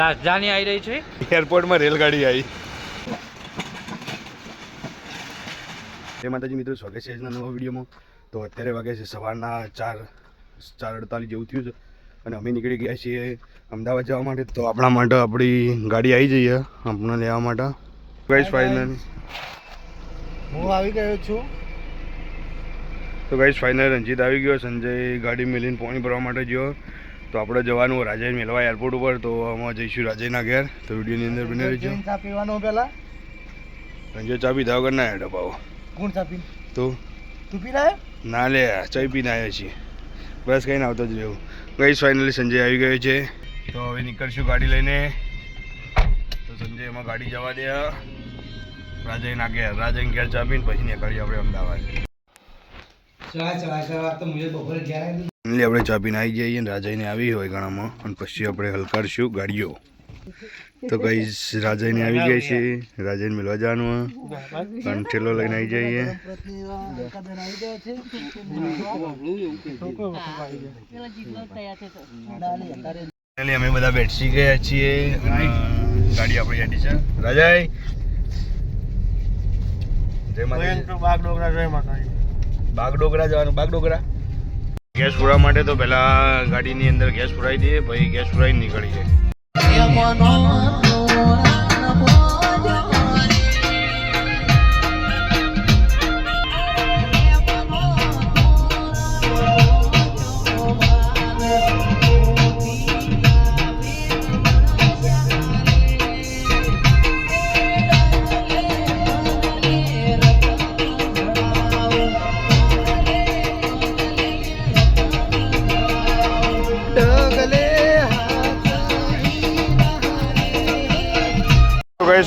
રાજધાની આવી રહી છે, એરપોર્ટમાં રેલગાડી આવી. જય માતાજી મિત્રો, સ્વાગત છે આજના નવા વિડીયોમાં. તો અત્યારે વાગે છે સવારના 4:48 જેવું થયું છે અને અમે નીકળી ગયા છીએ અમદાવાદ જવા માટે. તો આપણા માટે આપણી ગાડી આવી જઈએ આપણને લેવા માટે. ગાઈસ ફાઇનલ હું આવી ગયો છું. તો ગાઈસ ફાઇનલ રંજીત આવી ગયો. સંજય ગાડી મેલીને પાણી ભરવા માટે ગયો. તો આપણે જવાનું રાજાને મેળવા એરપોર્ટ ઉપર. તો અમે જઈશું રાજાના ઘેર. તો વિડીયોની અંદર બને રહેજો. ચા પીવાનો પહેલા સંજય ચા પીધા વગર ના હેડો ભાવ. કોણ ચા પી? તું પી રહ્યા? ના લે, ચા પીને આવ્યા છીએ બસ, કંઈ આવતો જ રહેવું. ગાઈસ ફાઇનલી સંજય આવી ગયો છે. તો હવે નીકળશું ગાડી લઈને. તો સંજય એમાં ગાડી જવા દે રાજાના ઘેર. રાજાના ઘેર ચા પીને પછી નીકળીએ આપણે અમદાવાદ. આપણે ચા પીને આવી જઈએ. રાજાને આવી હોય ઘણામાં અને પછી આપણે હલકારશું ગાડીઓ. તો ગાઈસ રાજાને આવી ગઈ છે. રાજાને મળવા જવાનું અને ઠેલો લઈને આવી જઈએ. અમે બધા બેઠી ગયા છીએ. ગાડી આપણી હેડી છે. રાજા બાગડોગરા જવાનું. બાગડોગરા ગેસ પુરવા માટે તો પહેલા ગાડીની અંદર ગેસ પુરાવી દઈએ, પછી ગેસ પુરાવીને નીકળીએ.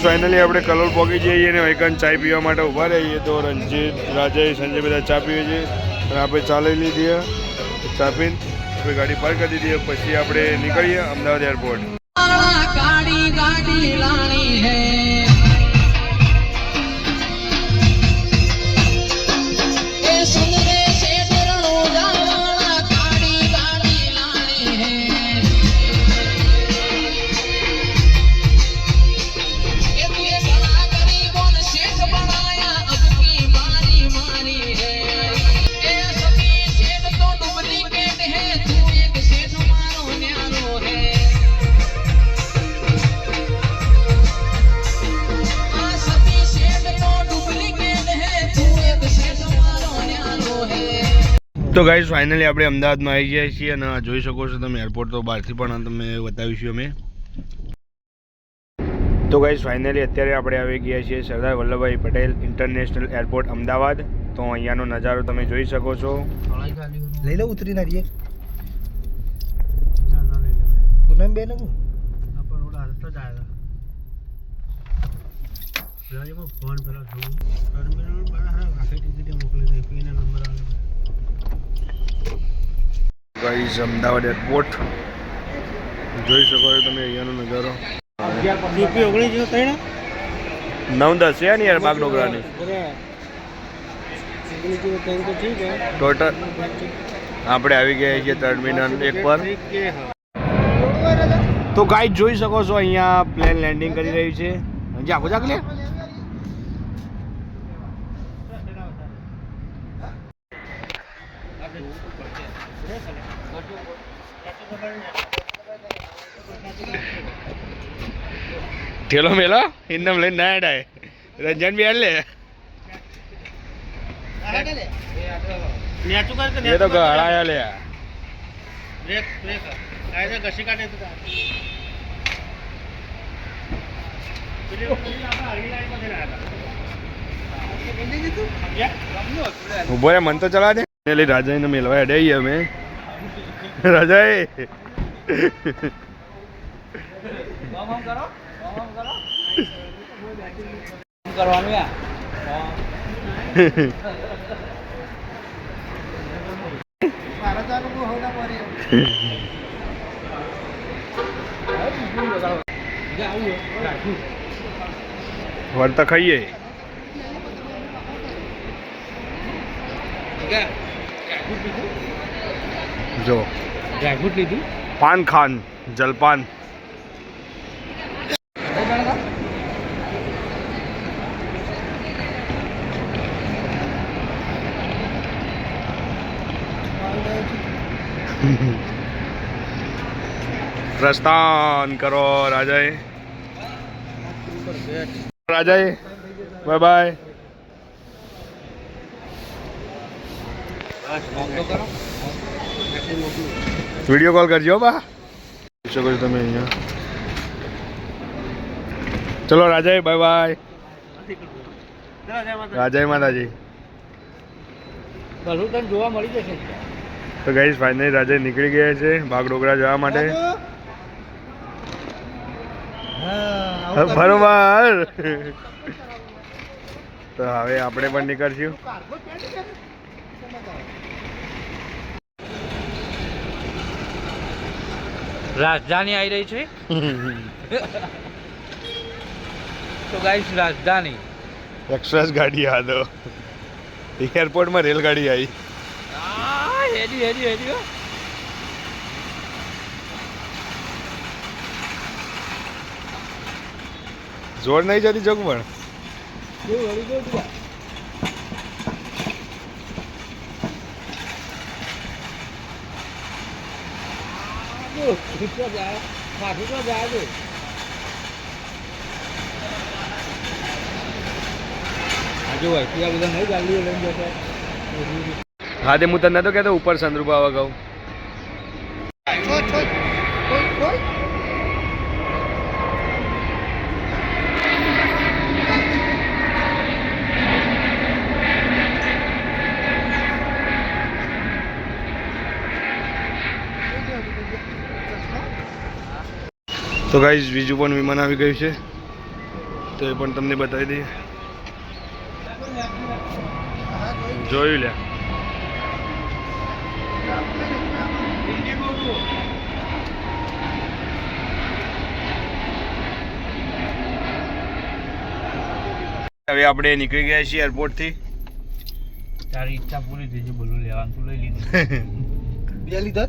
ફાઇનલી આપણે કલોલ પહોંચી જઈએ અને વૈકન ચાય પીવા માટે ઊભા રહીએ. તો રંજીત, રાજા, સંજય બધા ચા પીવે છે અને આપણે ચા લઈ લીધી. ચા પીને આપણે ગાડી પાર્ક કરી દીધી. પછી આપણે નીકળીએ અમદાવાદ એરપોર્ટ. તો ગાઈઝ ફાઇનલી આપણે અમદાવાદમાં આવી ગયા છીએ અને જોઈ શકો છો તમે એરપોર્ટ. તો બહારથી પણ તમે બતાવીશું અમે. તો ગાઈઝ ફાઇનલી અત્યારે આપણે આવી ગયા છીએ સરદાર વલ્લભભાઈ પટેલ ઇન્ટરનેશનલ એરપોર્ટ અમદાવાદ. તો અહીંયાનો નજારો તમે જોઈ શકો છો. લઈ લો, ઉતરી ના રહીએ. પૂનમ બેન ફોન પેલા ટર્મિનલ ટિકિટ મોકલી દે, પીના નંબર આવે. ગાઈઝ અમદાવાદ એરપોર્ટ જોઈ શકો છો તમે અહીંયાનો નજારો. 9-10 છે ને યાર બાગડોગરાની ટોટલ. આપણે આવી ગયા છીએ ટર્મિનલ 1 પર. તો ગાઈઝ જોઈ શકો છો અહીંયા પ્લેન લેન્ડિંગ કરી રહ્યું છે. જાગો જાગ લે. ઠેલો મેલો ઇન્દમ લઈને ના હેડાય. રંજન બી લે એ તો ગળાયા લે. ઉભો રે, મન તો ચલા દે. રાજાને મેલવા હેડાઈએ અમે. રાજા વળતા ખાઈએ. જો ડ્રાયફ્રૂટ લીધું, પાન ખાન જલપાન. પ્રસ્થાન કરો રાજાએ. રાજાએ બાય બાય. વિડીયો કોલ કરજો બા. શકો છો તમે અહીંયા. ચલો રાજાએ બાય બાય. રાજાએ માતાજી. જોવા મળી જશે. તો ગાઈસ ફાઇનલી રાજા નીકળી ગયા છે બાગડોગરા જવા માટે. બરોબર. તો હવે આપણે પણ નીકળશું. રાજધાની આવી રહી છે. તો ગાઈસ રાજધાની એક્સપ્રેસ ગાડી આ દો. એરપોર્ટમાં રેલગાડી આવી. હેડી હેડી હેડી. જોર નહીં જતી જગ પણ. હા તે હું તને નતો કહેતો ઉપર સંદરૂપ આવા કહું. તો ગાઈઝ બીજું પણ વિમાન આવી ગયું છે તો એ પણ તમને બતાવી દઈએ. જોયું લે. હવે આપણે નીકળી ગયા છીએ એરપોર્ટ થી. તારી ઈચ્છા પૂરી થઈ છે. બોલું લેવાનું તું લઈ લીધું. બે લીધા.